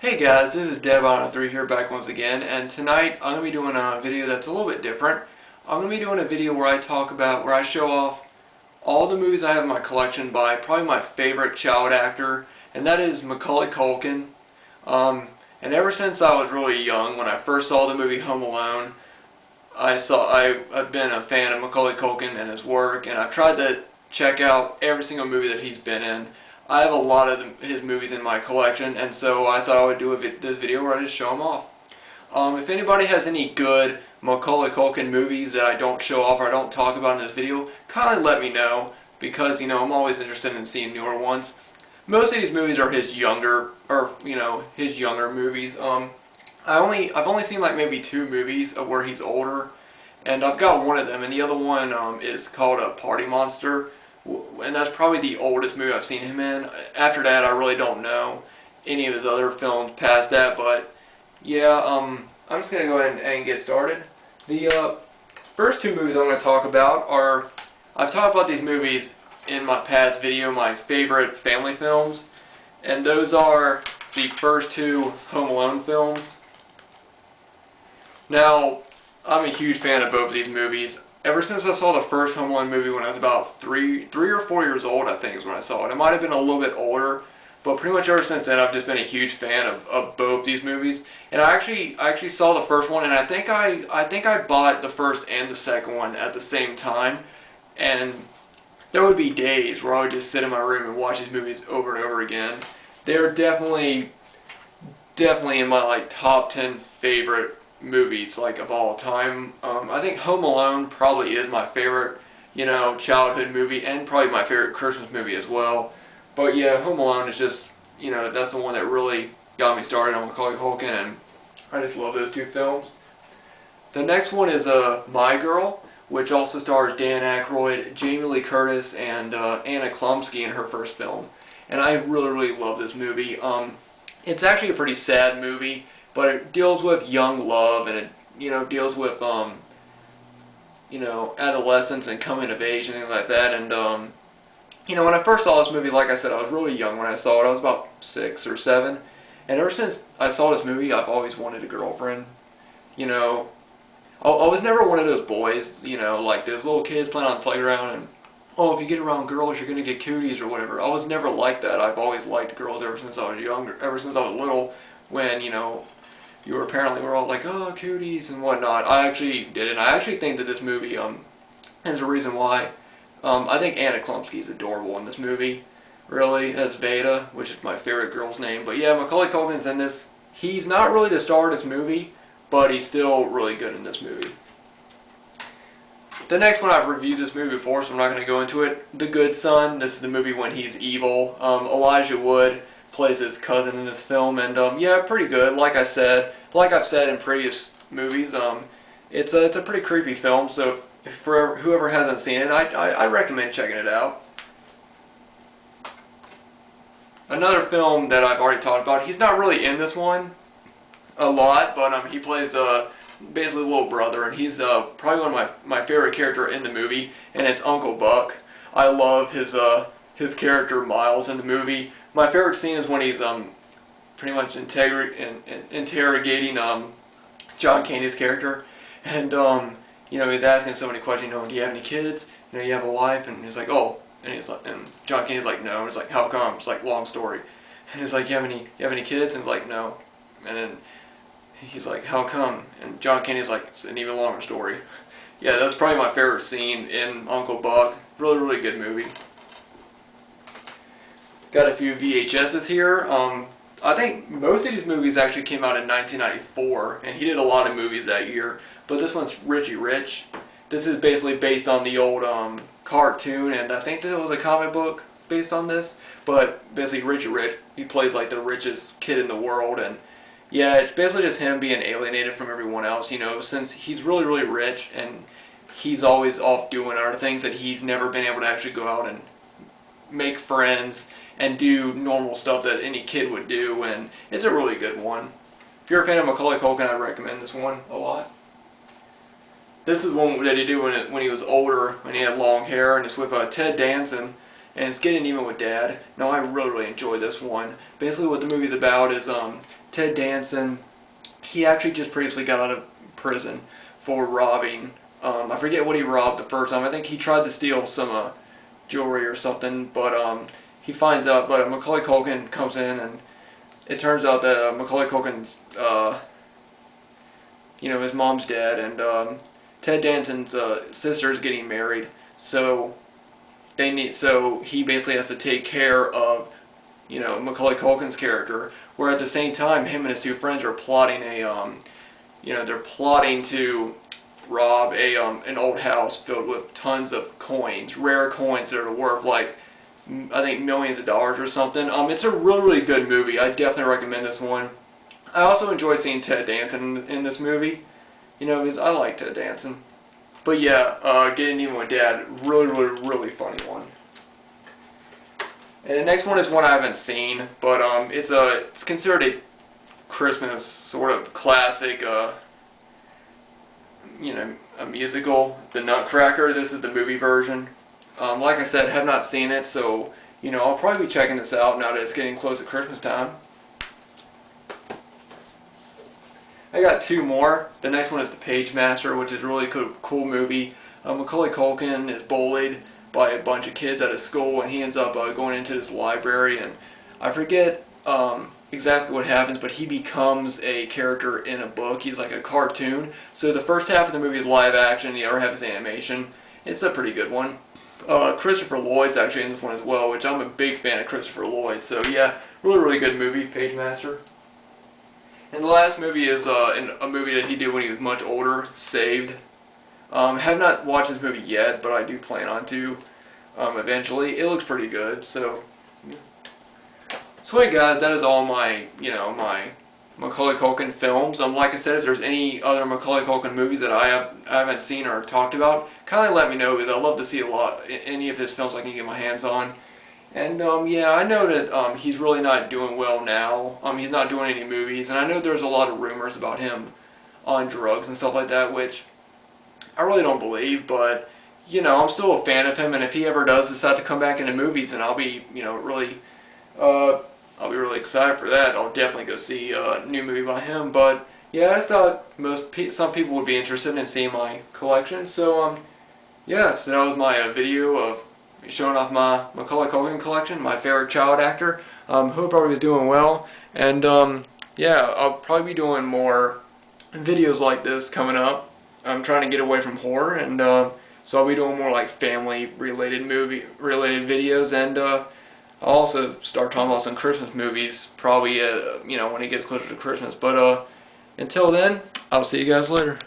Hey guys, this is Dev3 here back once again, and tonight I'm going to be doing a video that's a little bit different. I'm going to be doing a video where I show off all the movies I have in my collection by probably my favorite child actor, and that is Macaulay Culkin. And ever since I was really young, when I first saw the movie Home Alone, I've been a fan of Macaulay Culkin and his work, and I've tried to check out every single movie that he's been in. I have a lot of his movies in my collection, and so I thought I would do this video where I just show them off. If anybody has any good Macaulay Culkin movies that I don't show off or I don't talk about in this video, kindly let me know, because I'm always interested in seeing newer ones. Most of these movies are his younger movies. I've only seen like maybe 2 movies of where he's older, and I've got one of them, and the other one is called Party Monster. And that's probably the oldest movie I've seen him in. After that, I really don't know any of his other films past that, but yeah, I'm just going to go ahead and get started. The first 2 movies I'm going to talk about are, I've talked about these movies in my past video, my favorite family films, and those are the first 2 Home Alone films. Now, I'm a huge fan of both of these movies. Ever since I saw the first Home Alone movie when I was about 3 or 4 years old, I think is when I saw it. I might have been a little bit older, but pretty much ever since then I've just been a huge fan of both these movies. And I actually saw the first one, and I think I bought the first and the second one at the same time. And there would be days where I would just sit in my room and watch these movies over and over again. They're definitely in my top 10 favorite movies of all time. I think Home Alone probably is my favorite childhood movie, and probably my favorite Christmas movie as well. But yeah, Home Alone is just that's the one that really got me started on Macaulay Culkin, and I just love those 2 films. The next one is My Girl, which also stars Dan Aykroyd, Jamie Lee Curtis, and Anna Chlumsky in her first film, and I really love this movie. It's actually a pretty sad movie, but it deals with young love, and it deals with adolescence and coming of age and things like that. And when I first saw this movie, like I said, I was really young when I saw it. I was about 6 or 7, and ever since I saw this movie, I've always wanted a girlfriend. I was never one of those boys, like those little kids playing on the playground and, oh, if you get around girls, you're gonna get cooties or whatever. I was never like that. I've always liked girls ever since I was younger, ever since I was little, when you were all like, oh, cooties and whatnot. I actually did it. I actually think that this movie is a reason why. I think Anna Chlumsky is adorable in this movie, really, as Veda, which is my favorite girl's name. But yeah, Macaulay Culkin's in this. He's not really the star of this movie, but he's still really good in this movie. The next one, I've reviewed this movie before, so I'm not going to go into it. The Good Son. This is the movie when he's evil. Elijah Wood plays his cousin in this film, and yeah, pretty good. Like I've said in previous movies, it's a pretty creepy film. So for whoever hasn't seen it, I recommend checking it out. Another film that I've already talked about. He's not really in this one a lot, but he plays basically a little brother, and he's probably one of my favorite character in the movie, and it's Uncle Buck. I love his character Miles in the movie. My favorite scene is when he's pretty much interrogating John Candy's character, and he's asking so many questions. Do you have any kids? You have a wife? And he's like, oh, and John Candy's like, no. And it's like, how come? It's like, long story. And he's like, you have any kids? And he's like, no. And then he's like, how come? And John Candy's like, it's an even longer story. Yeah, that's probably my favorite scene in Uncle Buck. Really good movie. Got a few VHSs here. I think most of these movies actually came out in 1994, and he did a lot of movies that year. But this one's Richie Rich. This is basically based on the old cartoon, and I think there was a comic book based on this. But basically, Richie Rich, he plays like the richest kid in the world, and yeah, it's basically just him being alienated from everyone else. Since he's really rich, and he's always off doing other things, that he's never been able to actually go out and make friends and do normal stuff that any kid would do, and it's a really good one. If you're a fan of Macaulay Culkin, I recommend this one a lot. This is one that he did when he was older, when he had long hair, and it's with Ted Danson, and it's Getting Even with Dad. Now, I really enjoyed this one. Basically, what the movie's about is Ted Danson, he actually just previously got out of prison for robbing. I forget what he robbed the first time. I think he tried to steal some jewelry or something, but he finds out. But Macaulay Culkin comes in, and it turns out that Macaulay Culkin's, his mom's dead, and Ted Danson's sister is getting married. So he basically has to take care of, Macaulay Culkin's character. Where at the same time, him and his two friends are plotting they're plotting to rob an old house filled with tons of coins, rare coins that are worth like I think millions of dollars or something. It's a really good movie. I definitely recommend this one. I also enjoyed seeing Ted Danson in this movie, because I like Ted Danson. But yeah, Getting Even with Dad, really funny one. And the next one is one I haven't seen, but it's considered a Christmas sort of classic, a musical, The Nutcracker. This is the movie version. Like I said, have not seen it, so I'll probably be checking this out now that it's getting close to Christmas time. I got two more. The next one is The Page Master, which is a really cool movie. Macaulay Culkin is bullied by a bunch of kids at his school, and he ends up going into this library, and I forget exactly what happens, but he becomes a character in a book. He's like a cartoon. So the first half of the movie is live action, the other half is animation. It's a pretty good one. Christopher Lloyd's actually in this one as well, which I'm a big fan of Christopher Lloyd. So yeah, really good movie, Page Master. And the last movie is a movie that he did when he was much older, Saved. Have not watched this movie yet, but I do plan on to eventually. It looks pretty good, so yeah. So hey guys, that is all my, my Macaulay Culkin films. Like I said, if there's any other Macaulay Culkin movies that I haven't seen or talked about, kindly let me know, because I'd love to see any of his films I can get my hands on. And yeah, I know that he's really not doing well now. He's not doing any movies, and I know there's a lot of rumors about him on drugs and stuff like that, which I really don't believe, but I'm still a fan of him, and if he ever does decide to come back into movies, then I'll be, I'll be really excited for that. I'll definitely go see a new movie by him. But yeah, I thought some people would be interested in seeing my collection. So yeah, so that was my video of showing off my Macaulay Culkin collection, my favorite child actor. Hope everybody's doing well, and yeah, I'll probably be doing more videos like this coming up. I'm trying to get away from horror, and so I'll be doing more like family-related movie-related videos, and I'll also start talking about some Christmas movies, probably when it gets closer to Christmas. But until then, I'll see you guys later.